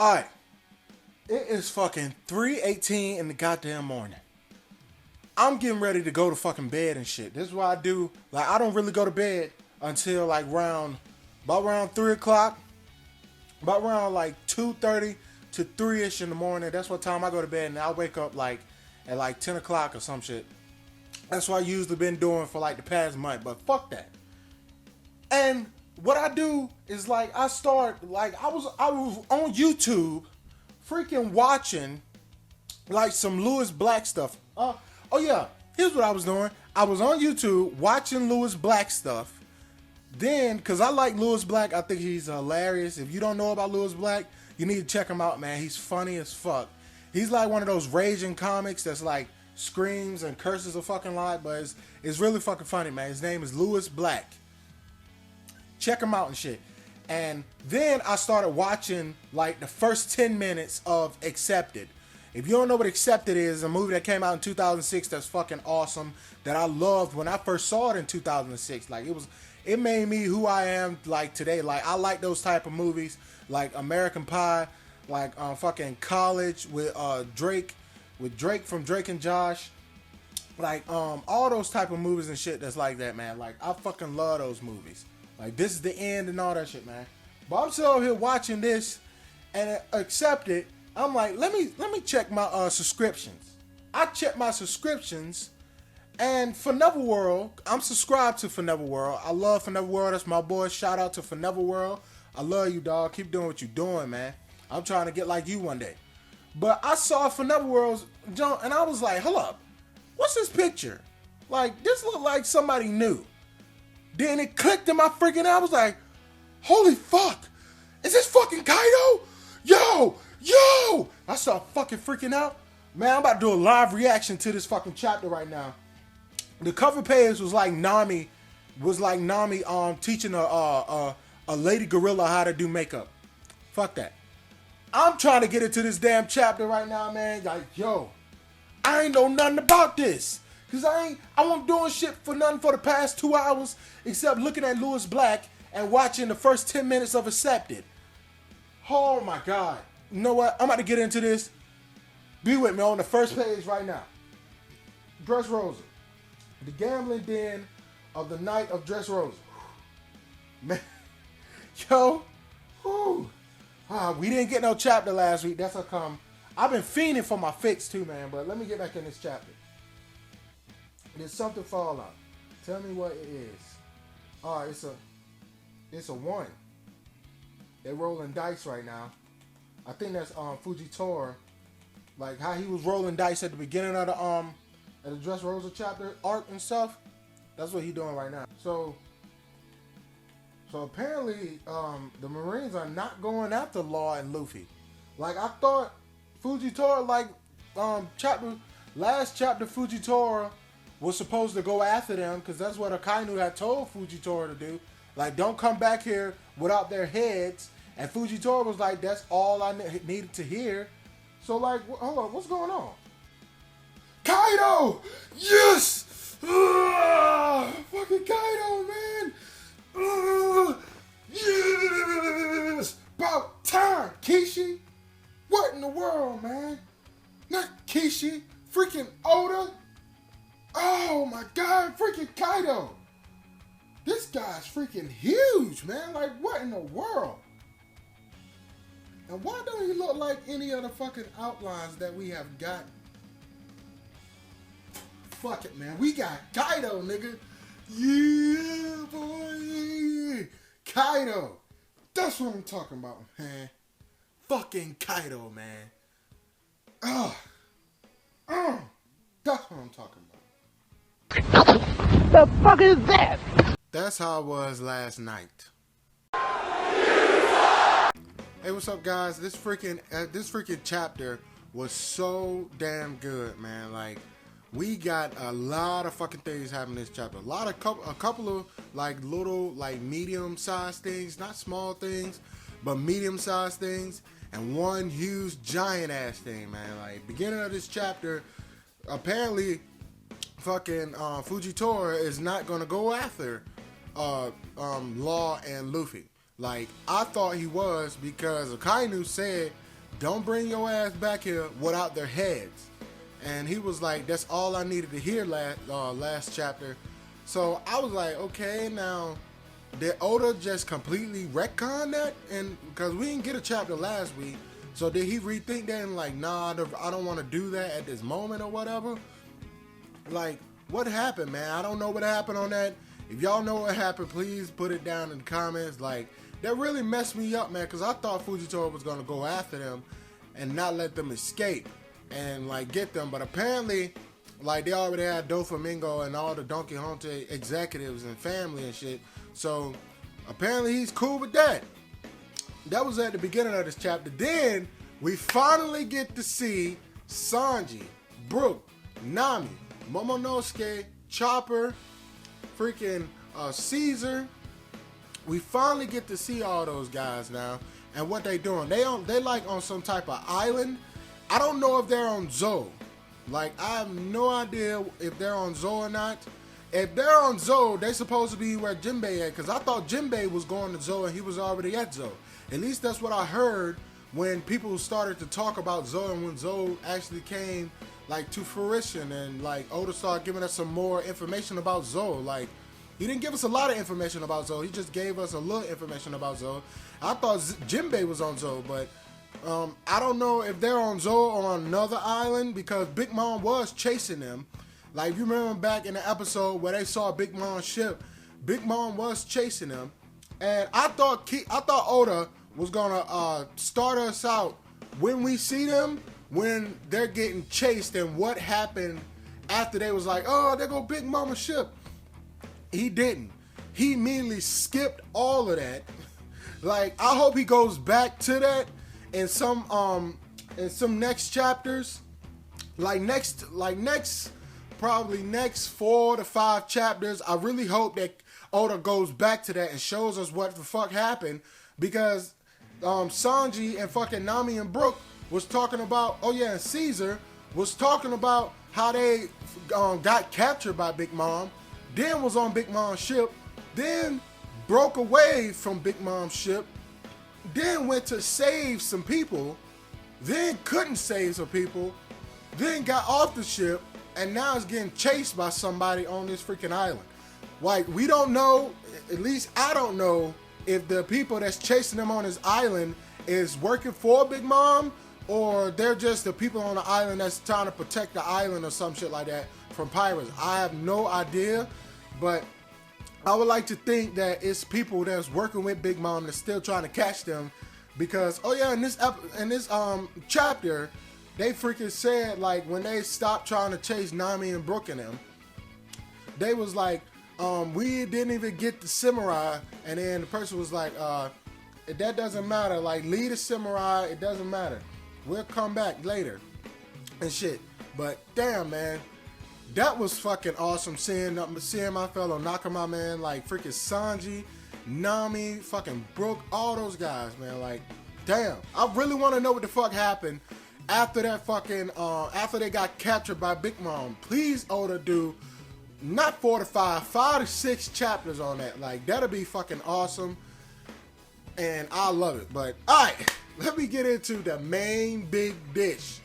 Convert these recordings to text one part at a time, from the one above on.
Alright. It is fucking 3:18 in the goddamn morning. I'm getting ready to go to fucking bed and shit. This is what I do. Like, I don't really go to bed until like about around 3 o'clock. About around like 2:30 to 3-ish in the morning. That's what time I go to bed, and I wake up like at like 10 o'clock or some shit. That's what I usually been doing for like the past month, but fuck that. And what I do is like I start like I was on YouTube freaking watching like some Lewis Black stuff. Oh yeah, here's what I was doing. I was on YouTube watching Lewis Black stuff. Then, cause I like Lewis Black, I think he's hilarious. If you don't know about Lewis Black, you need to check him out, man. He's funny as fuck. He's like one of those raging comics that's like screams and curses a fucking lot, but it's really fucking funny, man. His name is Lewis Black. Check him out and shit. And then I started watching like the first 10 minutes of Accepted. If you don't know what Accepted is, a movie that came out in 2006 that's fucking awesome, that I loved when I first saw it in 2006. Like it made me who I am like today. Like I like those type of movies, like American Pie, like fucking College with Drake from Drake and Josh, like all those type of movies and shit that's like that, man. Like I fucking love those movies. Like This Is the End and all that shit, man. But I'm still here watching this and Accepted. I'm like, let me check my subscriptions. I check my subscriptions. And Forever World, I'm subscribed to Forever World. I love Forever World. That's my boy. Shout out to Forever World. I love you, dog. Keep doing what you're doing, man. I'm trying to get like you one day. But I saw Forever World's jump, and I was like, hold up. What's this picture? Like, this look like somebody new. Then it clicked in my freaking eye. I was like, holy fuck. Is this fucking Kaido? Yo! I started fucking freaking out. Man, I'm about to do a live reaction to this fucking chapter right now. The cover page was like Nami teaching a lady gorilla how to do makeup. Fuck that. I'm trying to get into this damn chapter right now, man. Like, yo, I ain't know nothing about this. Cause I wasn't doing shit for nothing for the past 2 hours except looking at Lewis Black and watching the first 10 minutes of Accepted. Oh my God. You know what? I'm about to get into this. Be with me on the first page right now. Dressrosa. The gambling den of the night of Dressrosa. Man, yo, whew. We didn't get no chapter last week. That's how come. I've been fiending for my fix too, man. But let me get back in this chapter. Did something fall out? Tell me what it is. All right, it's a 1. They're rolling dice right now. I think that's Fujitora. Like how he was rolling dice at the beginning of the Dressrosa chapter arc and stuff. That's what he's doing right now. So apparently the Marines are not going after Law and Luffy. Like I thought Fujitora, like last chapter Fujitora was supposed to go after them because that's what Akainu had told Fujitora to do. Like, don't come back here without their heads. And Fujitora was like, that's all I needed to hear. So like, hold on, what's going on? Kaido! Yes! Fucking Kaido, man! Yes! About time, Kishi! What in the world, man? Not Kishi, freaking Oda! Oh my God, freaking Kaido! This guy's freaking huge, man! Like, what in the world? And why don't he look like any other fucking outlines that we have got? Fuck it, man. We got Kaido, nigga. Yeah, boy. Kaido. That's what I'm talking about, man. Fucking Kaido, man. That's what I'm talking about. The fuck is that? That's how it was last night. Hey, what's up, guys? This freaking chapter was so damn good, man. Like, we got a lot of fucking things happening in this chapter. A couple of like little, like medium-sized things, not small things, but medium-sized things, and one huge giant-ass thing, man. Like, beginning of this chapter, apparently, fucking Fujitora is not gonna go after Law and Luffy. Like, I thought he was because Akainu said don't bring your ass back here without their heads. And he was like, that's all I needed to hear last chapter. So I was like, okay, now did Oda just completely retcon that? And because we didn't get a chapter last week, so did he rethink that and like, nah, I don't want to do that at this moment or whatever? Like, what happened, man? I don't know what happened on that. If y'all know what happened, please put it down in the comments. Like, that really messed me up, man, because I thought Fujitora was going to go after them and not let them escape and like get them, but apparently like they already had Doflamingo and all the Don Quixote executives and family and shit, so apparently he's cool with that. That was at the beginning of this chapter. Then we finally get to see Sanji, Brook, Nami, Momonosuke, Chopper, freaking Caesar. We finally get to see all those guys now and what they doing. They like on some type of island. I don't know if they're on Zou. Like, I have no idea if they're on Zou or not. If they're on Zou, they supposed to be where Jinbei at, because I thought Jinbei was going to Zou and he was already at Zou. At least that's what I heard when people started to talk about Zou and when Zou actually came like to fruition and like Oda started giving us some more information about Zou. Like, he didn't give us a lot of information about Zou. He just gave us a little information about Zou. I thought Jinbei was on Zou, but I don't know if they're on Zou or on another island because Big Mom was chasing them. Like, you remember back in the episode where they saw Big Mom's ship, Big Mom was chasing them. And I thought Oda was gonna start us out when we see them, when they're getting chased and what happened after they was like, oh, there go Big Mama's ship. He didn't. He immediately skipped all of that. Like, I hope he goes back to that in some next chapters. Probably next 4 to 5 chapters. I really hope that Oda goes back to that and shows us what the fuck happened, because Sanji and fucking Nami and Brook was talking about, oh yeah, and Caesar was talking about how they got captured by Big Mom, then was on Big Mom's ship, then broke away from Big Mom's ship, then went to save some people, then couldn't save some people, then got off the ship, and now is getting chased by somebody on this freaking island. Like, we don't know, at least I don't know, if the people that's chasing them on this island is working for Big Mom, or they're just the people on the island that's trying to protect the island or some shit like that from pirates. I have no idea, but I would like to think that it's people that's working with Big Mom that's still trying to catch them, because, oh yeah, in this chapter, they freaking said, like, when they stopped trying to chase Nami and Brook and them, they was like, we didn't even get the samurai, and then the person was like, that doesn't matter, like, lead the samurai, it doesn't matter, we'll come back later, and shit. But damn, man, that was fucking awesome seeing my fellow Nakama, man, like freaking Sanji, Nami, fucking Brook, all those guys, man. Like, damn, I really want to know what the fuck happened after that fucking, after they got captured by Big Mom. Please, Oda, do not 4 to 5, 5 to 6 chapters on that. Like, that'll be fucking awesome, and I love it. But all right, let me get into the main big dish.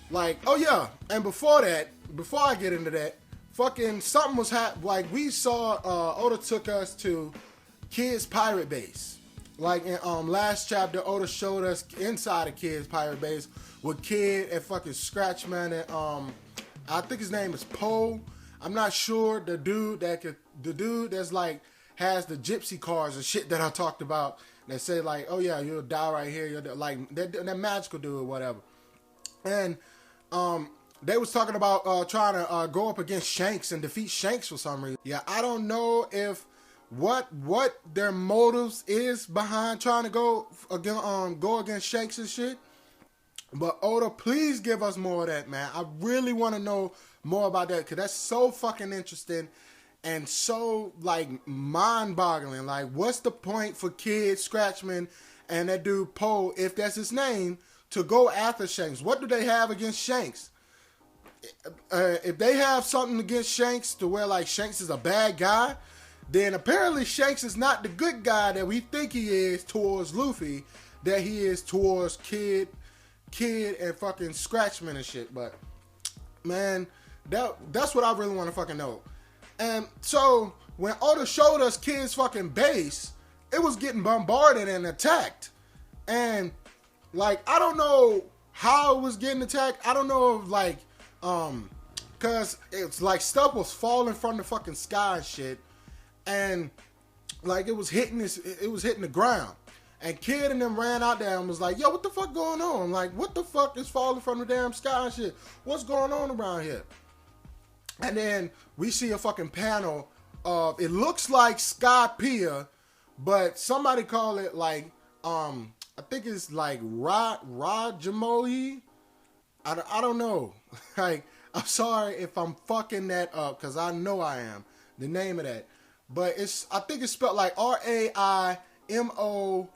Like, oh yeah, and before I get into that, fucking something was happening. Like, we saw Oda took us to Kid's pirate base. Like, in last chapter, Oda showed us inside of Kid's pirate base with Kid and fucking Scratchman and I think his name is Poe. I'm not sure. The dude that's like has the gypsy cars and shit that I talked about that say like, oh yeah, you'll die right here. You'll like that magical dude or whatever. And they was talking about trying to go up against Shanks and defeat Shanks for some reason. Yeah, I don't know if what their motives is behind trying to go against Shanks and shit. But Oda, please give us more of that, man. I really want to know more about that, because that's so fucking interesting and so like mind-boggling. Like, what's the point for Kid, Scratchman, and that dude Poe, if that's his name, to go after Shanks? What do they have against Shanks? If they have something against Shanks to where like Shanks is a bad guy, then apparently Shanks is not the good guy that we think he is towards Luffy, that he is towards Kid and fucking Scratchman and shit. But man, that's what I really want to fucking know. And so when Oda showed us Kid's fucking base, it was getting bombarded and attacked. And like, I don't know how it was getting attacked. I don't know if like, cause it's like stuff was falling from the fucking sky and shit. And like it was hitting the ground. And Kid and them ran out there and was like, yo, what the fuck going on? Like, what the fuck is falling from the damn sky and shit? What's going on around here? And then we see a fucking panel of, it looks like Skypiea, but somebody call it like, I think it's like Rajamoli. I don't know. Like, I'm sorry if I'm fucking that up, because I know I am. The name of that. But I think it's spelled like Raimougi,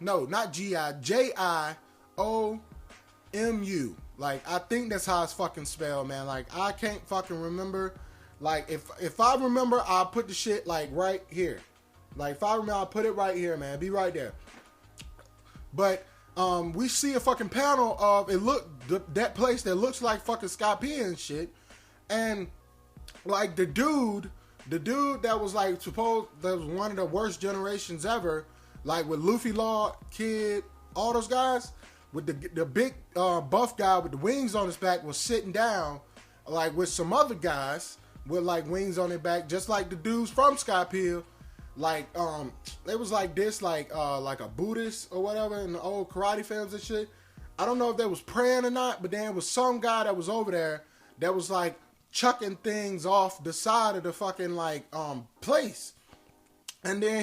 no, not G-I, J-I-O-M-U. Like, I think that's how it's fucking spelled, man. Like, I can't fucking remember. Like, if I remember, I'll put the shit, like, right here. Like, if I remember, I'll put it right here, man. Be right there. But, we see a fucking panel of, that place that looks like fucking Skypiea and shit. And, like, the dude that was, like, that was one of the worst generations ever, like, with Luffy Law, Kid, all those guys, with the big buff guy with the wings on his back was sitting down, like, with some other guys with, like, wings on their back, just like the dudes from Skypiea. Like, they was like this, like a Buddhist or whatever in the old karate films and shit. I don't know if they was praying or not, but then was some guy that was over there that was, like, chucking things off the side of the fucking, like, place. And then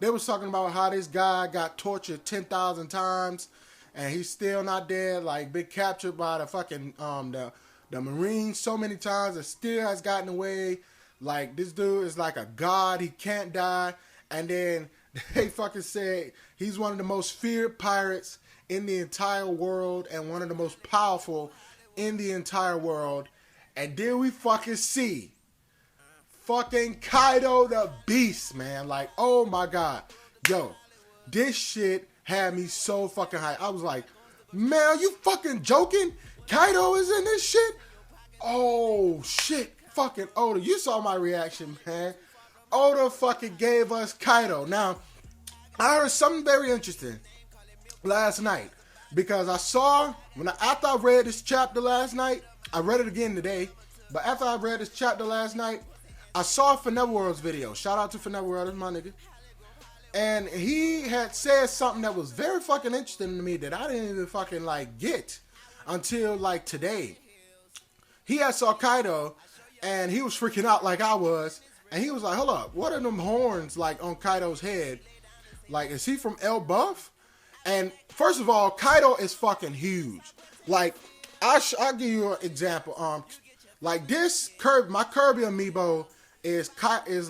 they was talking about how this guy got tortured 10,000 times and he's still not dead, like, been captured by the fucking, the Marines so many times and still has gotten away. Like, this dude is like a god, he can't die. And then they fucking said he's one of the most feared pirates in the entire world and one of the most powerful in the entire world. And then we fucking see fucking Kaido the Beast, man. Like, oh my god. Yo, this shit had me so fucking hyped. I was like, man, are you fucking joking? Kaido is in this shit? Oh, shit. Fucking Oda. You saw my reaction, man. Oda fucking gave us Kaido. Now, I heard something very interesting last night. Because I saw, after I read this chapter last night, I read it again today, but after I read this chapter last night, I saw Finetworld's video. Shout out to Finetworld, that's my nigga. And he had said something that was very fucking interesting to me that I didn't even fucking, like, get until, like, today. He had saw Kaido, and he was freaking out like I was, and he was like, hold up, what are them horns, like, on Kaido's head? Like, is he from El Buff? And first of all, Kaido is fucking huge. Like, I'll give you an example. Like this my Kirby amiibo is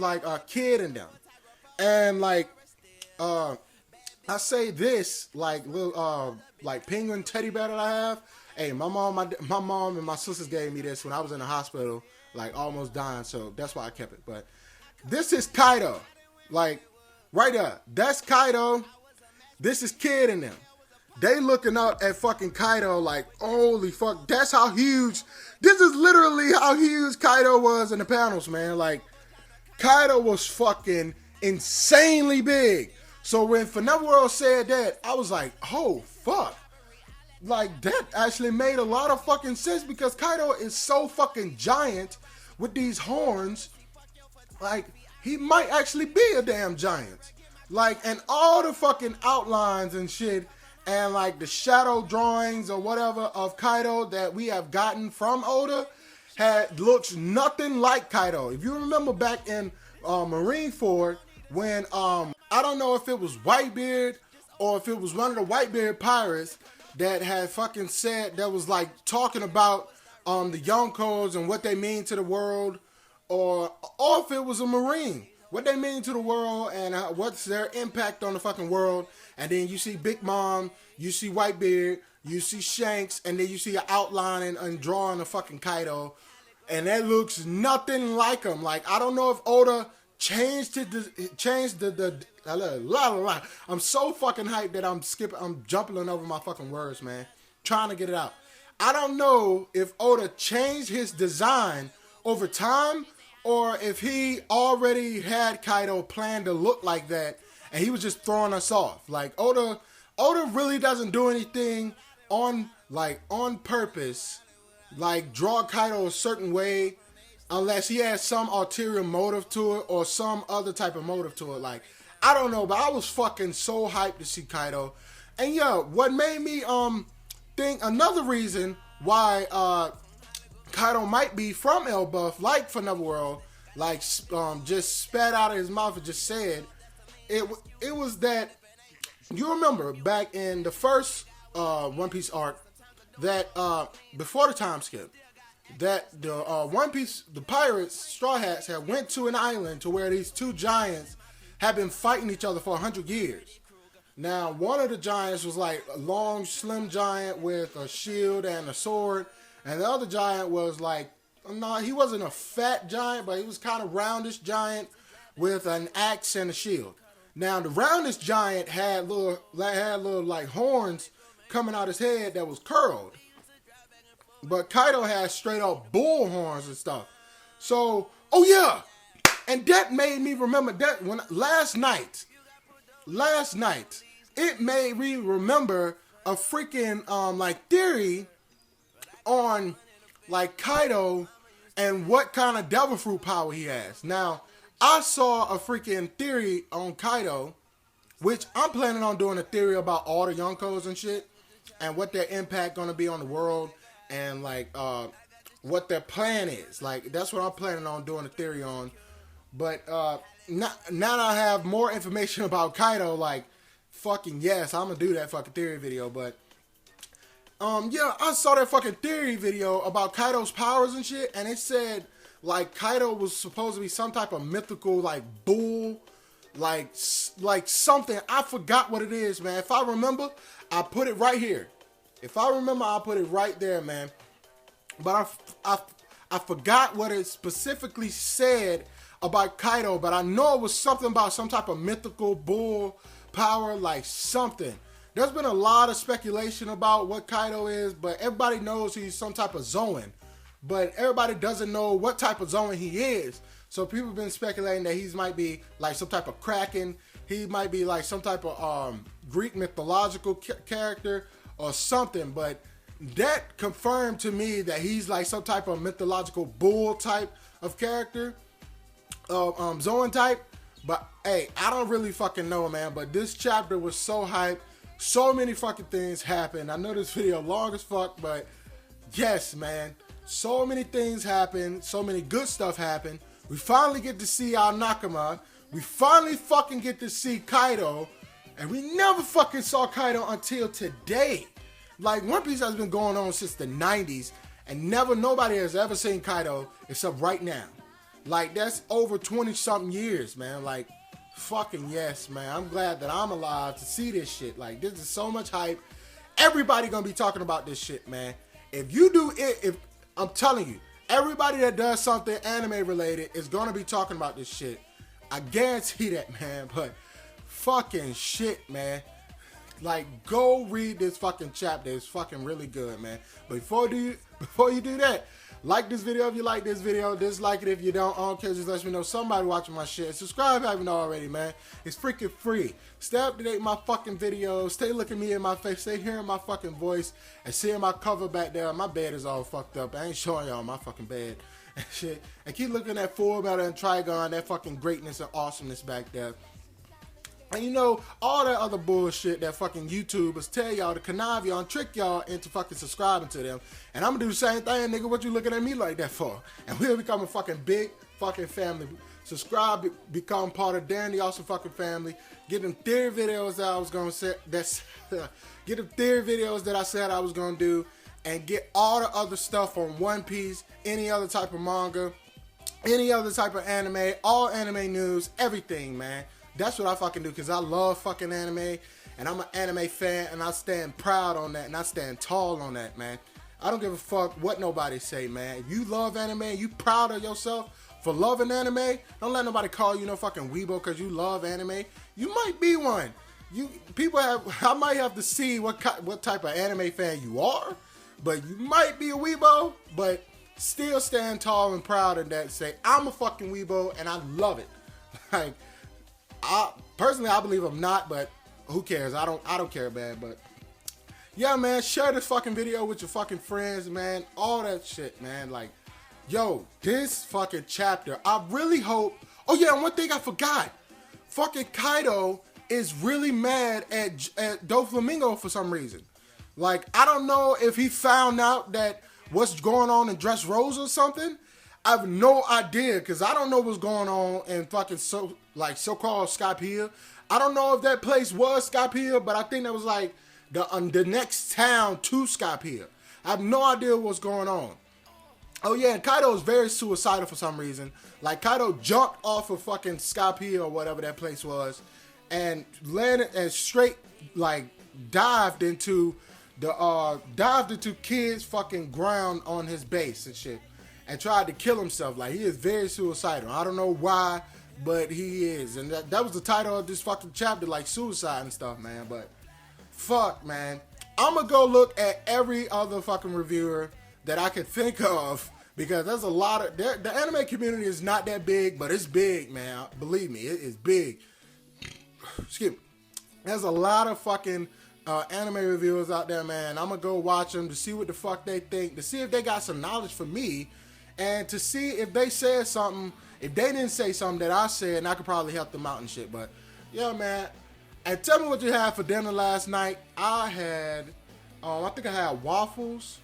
like a Kid in them, and like I say this like little like penguin teddy bear that I have. Hey, my mom and my sisters gave me this when I was in the hospital, like almost dying. So that's why I kept it. But this is Kaido, like right there. That's Kaido. This is Kid in them. They looking up at fucking Kaido like, holy fuck, that's how huge. This is literally how huge Kaido was in the panels, man. Like, Kaido was fucking insanely big. So when Finetworld said that, I was like, oh, fuck. Like, that actually made a lot of fucking sense because Kaido is so fucking giant with these horns. Like, he might actually be a damn giant. Like, and all the fucking outlines and shit and like the shadow drawings or whatever of Kaido that we have gotten from Oda looks nothing like Kaido. If you remember back in Marineford when I don't know if it was Whitebeard or if it was one of the Whitebeard pirates that had fucking said that was like talking about the Yonkos and what they mean to the world, or if it was a Marine, what they mean to the world and what's their impact on the fucking world. And then you see Big Mom, you see Whitebeard, you see Shanks, and then you see an outline and drawing of fucking Kaido, and that looks nothing like him. Like, I don't know if Oda changed the I'm so fucking hyped that I'm jumping over my fucking words, man. Trying to get it out. I don't know if Oda changed his design over time or if he already had Kaido planned to look like that and he was just throwing us off. Like Oda really doesn't do anything on purpose, like draw Kaido a certain way unless he has some ulterior motive to it or some other type of motive to it. Like, I don't know, but I was fucking so hyped to see Kaido. And yeah, what made me think another reason why Kaido might be from Elbaf, like for Neverworld, like just spat out of his mouth and just said, it was that, you remember back in the first One Piece arc, that before the time skip, that the One Piece, the pirates, Straw Hats, had went to an island to where these two giants had been fighting each other for 100 years. Now, one of the giants was like a long, slim giant with a shield and a sword, and the other giant was like, no, he wasn't a fat giant, but he was kind of roundish giant with an axe and a shield. Now, the roundish giant had little like horns coming out his head that was curled. But Kaido had straight up bull horns and stuff. So, oh yeah! And that made me remember that when last night, it made me remember a freaking like theory on like Kaido and what kind of devil fruit power he has. Now, I saw a freaking theory on Kaido, which I'm planning on doing a theory about all the Yonkos and shit, and what their impact gonna be on the world, and like what their plan is. Like, that's what I'm planning on doing a theory on. But now that I have more information about Kaido, like, fucking yes, I'm gonna do that fucking theory video. But yeah, I saw that fucking theory video about Kaido's powers and shit, and it said like Kaido was supposed to be some type of mythical like bull, like something. I forgot what it is, man. If I remember, I'll put it right here. If I remember, I'll put it right there, man. But I forgot what it specifically said about Kaido, but I know it was something about some type of mythical bull power, like something. There's been a lot of speculation about what Kaido is, but everybody knows he's some type of Zoan. But everybody doesn't know what type of Zoan he is. So people have been speculating that he might be like some type of Kraken. He might be like some type of Greek mythological character or something. But that confirmed to me that he's like some type of mythological bull type of character. Zoan type. But hey, I don't really fucking know, man. But this chapter was so hype. So many fucking things happened. I know this video long as fuck, but yes, man. So many things happened. So many good stuff happened. We finally get to see our Nakama. We finally fucking get to see Kaido. And we never fucking saw Kaido until today. Like, One Piece has been going on since the 90s. And nobody has ever seen Kaido except right now. Like, that's over 20-something years, man. Like, fucking yes, man. I'm glad that I'm alive to see this shit. Like, this is so much hype. Everybody gonna be talking about this shit, man. If you do it, if I'm telling you, everybody that does something anime related is gonna be talking about this shit. I guarantee that, man. But fucking shit, man. Like, go read this fucking chapter. It's fucking really good, man. But before you do that, like this video if you like this video. Dislike it if you don't. I don't care. Just let me know somebody watching my shit. Subscribe if you haven't already, man. It's freaking free. Stay up to date with my fucking videos. Stay looking me in my face. Stay hearing my fucking voice. And seeing my cover back there. My bed is all fucked up. I ain't showing y'all my fucking bed and shit. And keep looking at Full Metal and Trigon. That fucking greatness and awesomeness back there. And you know, all that other bullshit that fucking YouTubers tell y'all to connive y'all and trick y'all into fucking subscribing to them. And I'm gonna do the same thing, nigga. What you looking at me like that for? And we'll become a fucking big fucking family. Subscribe, become part of Darren the Awesome fucking family. Get them theory videos that I was gonna say. Get them theory videos that I said I was gonna do. And get all the other stuff on One Piece, any other type of manga, any other type of anime, all anime news, everything, man. That's what I fucking do, because I love fucking anime, and I'm an anime fan, and I stand proud on that, and I stand tall on that, man. I don't give a fuck what nobody say, man. If you love anime, and you proud of yourself for loving anime, don't let nobody call you no fucking weebo because you love anime. You might be one. I might have to see what type of anime fan you are, but you might be a weebo, but still stand tall and proud in that. Say, I'm a fucking weebo and I love it. Like, personally, I believe I'm not, but who cares? I don't care, man. But yeah, man, share this fucking video with your fucking friends, man. All that shit, man. Like, yo, this fucking chapter, I really hope. Oh yeah, and one thing I forgot. Fucking Kaido is really mad at Doflamingo for some reason. Like, I don't know if he found out that what's going on in Dressrosa or something. I have no idea, because I don't know what's going on in fucking so-called Skypiea. I don't know if that place was Skypiea, but I think that was like the next town to Skypiea. I have no idea what's going on. Oh yeah, and Kaido is very suicidal for some reason. Like, Kaido jumped off of fucking Skypiea or whatever that place was, and landed and straight like dived into Kid's fucking ground on his base and shit, and tried to kill himself. Like, he is very suicidal. I don't know why, but he is. And that was the title of this fucking chapter, like suicide and stuff, man. But fuck, man. I'm gonna go look at every other fucking reviewer that I could think of, because there's a lot of the anime community is not that big, but it's big, man. Believe me, it is big. Excuse me. There's a lot of fucking anime reviewers out there, man. I'm gonna go watch them to see what the fuck they think, to see if they got some knowledge for me, and to see if they said something, if they didn't say something that I said, and I could probably help them out and shit. But yeah, man. And tell me what you had for dinner last night. I had, I think I had waffles.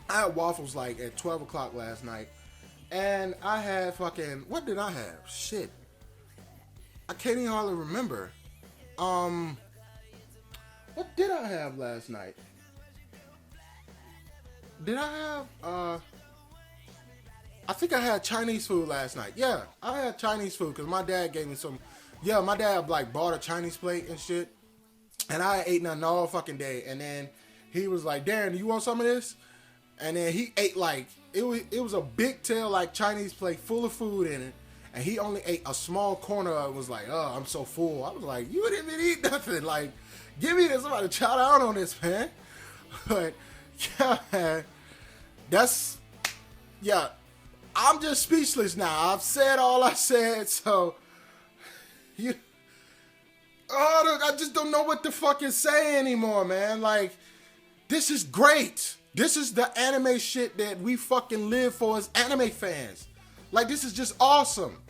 I had waffles like at 12 o'clock last night. And I had fucking, what did I have? Shit. I can't even hardly remember. What did I have last night? Did I have, I think I had Chinese food last night. Yeah, I had Chinese food because my dad gave me some. Yeah, my dad like bought a Chinese plate and shit, and I ate nothing all fucking day. And then he was like, "Darren, do you want some of this?" And then he ate like it was a big tail like Chinese plate full of food in it, and he only ate a small corner of it. Was like, "Oh, I'm so full." I was like, "You didn't even eat nothing. Like, give me this. I'm about to chow down on this, man." But yeah, man, yeah. I'm just speechless now. I've said all I said, so I just don't know what to fucking say anymore, man. Like, this is great. This is the anime shit that we fucking live for as anime fans. Like, this is just awesome.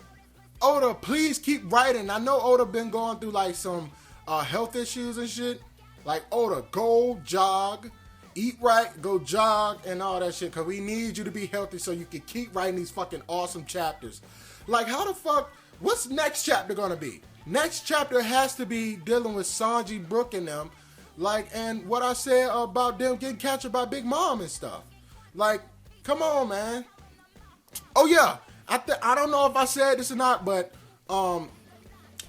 Oda, please keep writing. I know Oda been going through like some health issues and shit. Like, Oda, go jog. Eat right, go jog, and all that shit, because we need you to be healthy so you can keep writing these fucking awesome chapters. Like, how the fuck, what's next chapter gonna be? Next chapter has to be dealing with Sanji, Brook, and them. Like, and what I said about them getting captured by Big Mom and stuff. Like, come on, man. Oh, yeah. I don't know if I said this or not, but,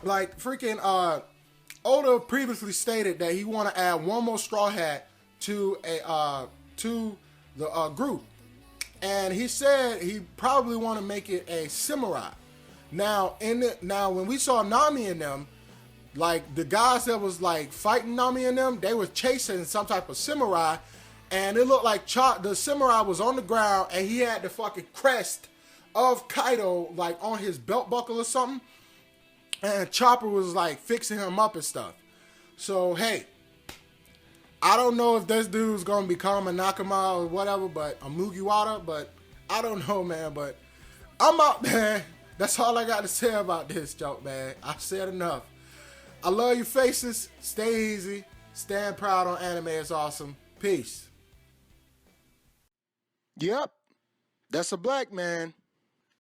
like, freaking, Oda previously stated that he want to add one more Straw Hat to the group, and he said he probably want to make it a samurai. Now when we saw Nami and them, like the guys that was like fighting Nami and them, they was chasing some type of samurai, and it looked like the samurai was on the ground and he had the fucking crest of Kaido like on his belt buckle or something, and Chopper was like fixing him up and stuff. So hey, I don't know if this dude's gonna become a Nakama or whatever, but a Mugiwara, but I don't know, man. But I'm out, man. That's all I got to say about this joke, man. I've said enough. I love your faces. Stay easy. Stand proud on anime. It's awesome. Peace. Yep, that's a black man.